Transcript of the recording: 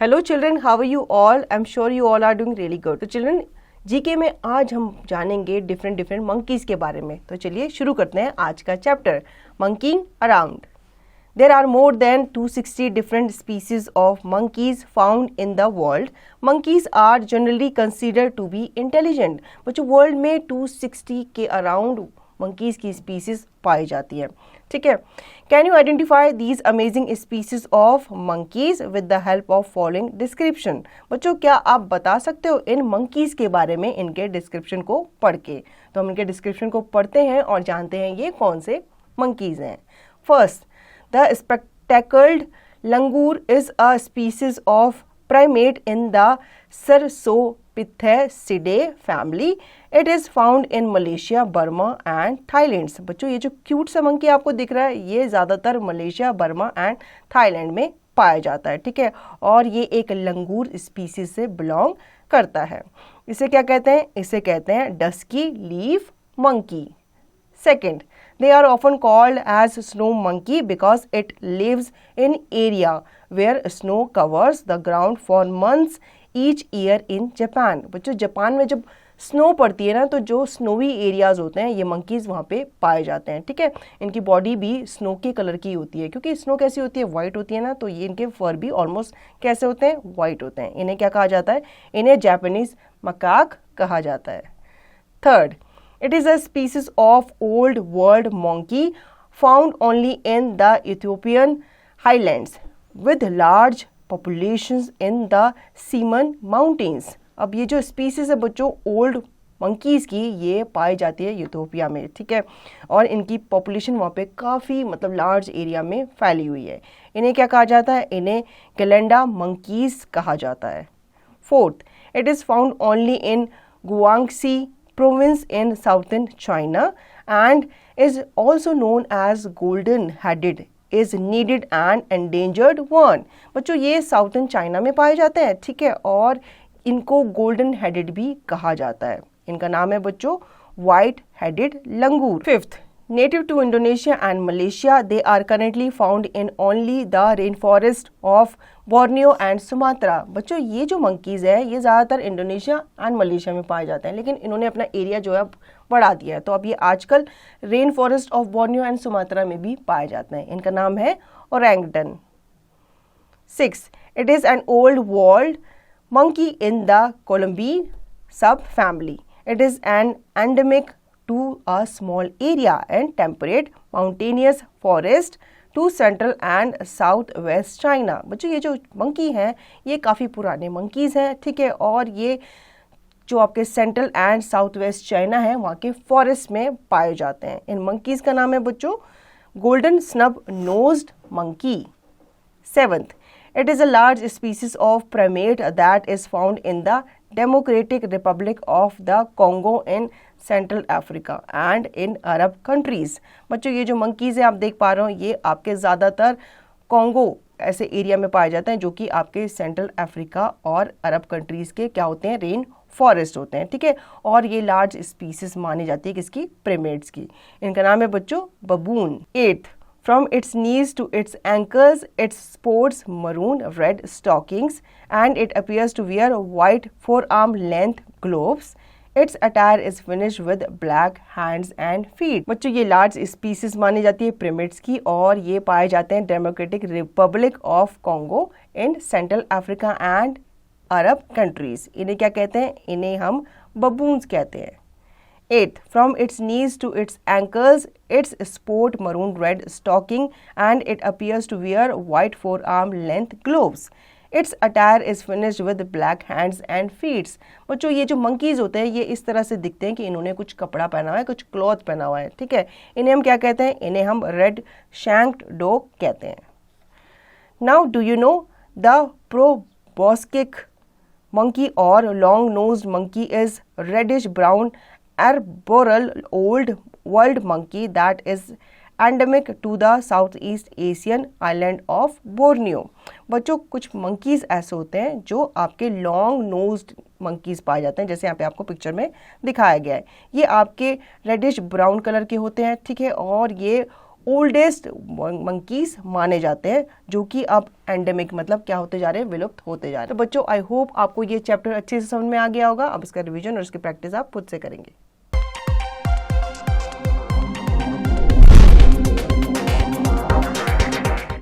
Hello children, how are you all? I am sure you all are doing really good. तो children, GK में आज हम जानेंगे different different monkeys के बारे में। तो चलिए शुरू करते हैं आज का chapter, monkeying around. There are more than 260 different species of monkeys found in the world. Monkeys are generally considered to be intelligent. बच्चों, वर्ल्ड में 260 के अराउंड monkeys की species पाई जाती है, ठीक है। Can you identify these amazing species of monkeys with the help of following description? बच्चों, क्या आप बता सकते हो इन monkeys के बारे में इनके description को पढ़ के? तो हम इनके description को पढ़ते हैं और जानते हैं ये कौन से monkeys हैं। First, the spectacled langur is a species of primate in the Cercopithecidae family. It is found in Malaysia, Burma and Thailand. बच्चों, ये जो क्यूट सा मंकी आपको दिख रहा है, ये ज़्यादातर मलेशिया, बर्मा एंड थाईलैंड में पाया जाता है, ठीक है। और ये एक लंगूर स्पीसीज से बिलोंग करता है। इसे क्या कहते हैं? इसे कहते हैं dusky leaf monkey. Second, they are often called as snow monkey because it lives in area where snow covers the ground for months each year in Japan. बच्चों, जापान में जब स्नो पड़ती है ना, तो जो स्नोवी एरियाज होते हैं ये मंकीज़ वहाँ पे पाए जाते हैं, ठीक है। इनकी बॉडी भी स्नो के कलर की होती है, क्योंकि स्नो कैसी होती है? वाइट होती है ना, तो ये इनके फर भी ऑलमोस्ट कैसे होते हैं? वाइट होते हैं। इन्हें क्या कहा जाता है? इन्हें जापानीज मकाक कहा जाता है। Third, it is a species of old world monkey found only in the Ethiopian highlands with large populations in the Simon mountains. अब ये जो species है बच्चों old monkeys की, ये पाई जाती है यूथोपिया में, ठीक है। और इनकी population वहाँ पे काफ़ी मतलब large area में फैली हुई है। इन्हें क्या कहा जाता है? इन्हें गैलेंडा monkeys कहा जाता है। Fourth, it is found only in Guangxi province in southern China and is also known as golden-headed is needed and endangered one. बच्चों, ये साउथर्न चाइना में पाए जाते हैं, ठीक है। और इनको गोल्डन हेडेड भी कहा जाता है। इनका नाम है बच्चों white headed langur. Fifth, native to Indonesia and Malaysia, they are currently found in only the rainforest of Borneo and Sumatra. बच्चों, ये जो मंकीज़ है ये ज़्यादातर इंडोनेशिया एंड मलेशिया में पाए जाते हैं, लेकिन इन्होंने अपना एरिया जो है बढ़ा दिया है, तो अब ये आजकल rain forest of Borneo and Sumatra में भी पाए जाते हैं। इनका नाम है Orangutan. 6, it is an old world monkey in the Columbi subfamily. It is an endemic to a small area and temperate mountainous forest to central and south west China. बच्चों, ये जो मंकी हैं ये काफ़ी पुराने मंकीज़ हैं, ठीक है। और ये जो आपके central and south west China है वहाँ के फॉरेस्ट में पाए जाते हैं। इन मंकीज़ का नाम है बच्चों golden snub nosed monkey. 7th, it is a large species of primate that is found in the Democratic Republic of the Congo in Central Africa and in Arab countries. बच्चों, ये जो मंकीज़ है आप देख पा रहे हो, ये आपके ज़्यादातर कॉन्गो ऐसे एरिया में पाए जाते हैं जो कि आपके सेंट्रल अफ्रीका और अरब कंट्रीज़ के क्या होते हैं? रेन फॉरेस्ट होते हैं, ठीक है। और ये लार्ज स्पीसीज मानी जाती है किसकी? प्रिमेट्स की। इनका नाम है बच्चों बबून। 8th, from its knees to its ankles, it sports maroon red stockings and it appears to wear white forearm length gloves. Its attire is finished with black hands and feet. बच्चों, ये लार्ज स्पीसीज मानी जाती है प्रिमेट्स की और ये पाए जाते हैं democratic Republic of Congo in central Africa and Arab countries. इन्हें क्या कहते हैं? इन्हें हम बबून्स कहते हैं। 8th, from its knees to its ankles, its sport maroon red stocking and it appears to wear white forearm length gloves. Its attire is finished with black hands and feet. बच्चों, ये जो monkeys होते हैं ये इस तरह से दिखते हैं कि इन्होंने कुछ कपड़ा पहना हुआ है, कुछ क्लॉथ पहना हुआ है, ठीक है। इन्हें हम क्या कहते हैं? इन्हें हम रेड शैंक्ड डॉग कहते हैं। Now, do you know the proboscis monkey or long-nosed monkey is reddish brown arboreal old world monkey that is endemic to the Southeast Asian island of Borneo. बच्चों, कुछ मंकीज़ ऐसे होते हैं जो आपके लॉन्ग नोज्ड मंकीज़ पाए जाते हैं, जैसे यहाँ पे आपको पिक्चर में दिखाया गया है। ये आपके रेडिश ब्राउन कलर के होते हैं, ठीक है। और ये ओल्डेस्ट मंकीज माने जाते हैं, जो कि अब एंडेमिक मतलब क्या होते जा रहे हैं, विलुप्त होते जा रहे हैं। तो बच्चों आई होप आपको ये चैप्टर अच्छे से समझ में आ गया होगा। अब इसका रिवीजन और इसकी प्रैक्टिस आप खुद से करेंगे।